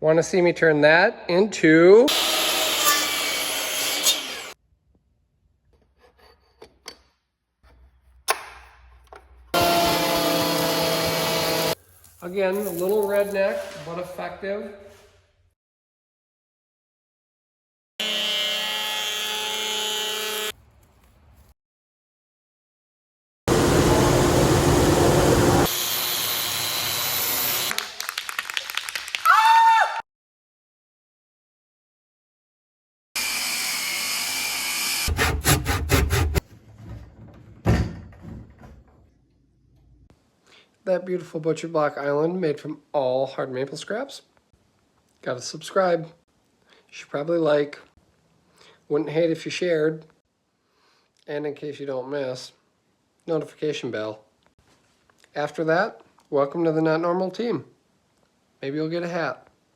Want to see me turn that into... Again, a little redneck, but effective. That beautiful butcher block island made from all hard maple scraps. Gotta subscribe. You should probably like. Wouldn't hate if you shared. And in case you don't miss, notification bell. After that, welcome to the Not Normal team. Maybe you'll get a hat.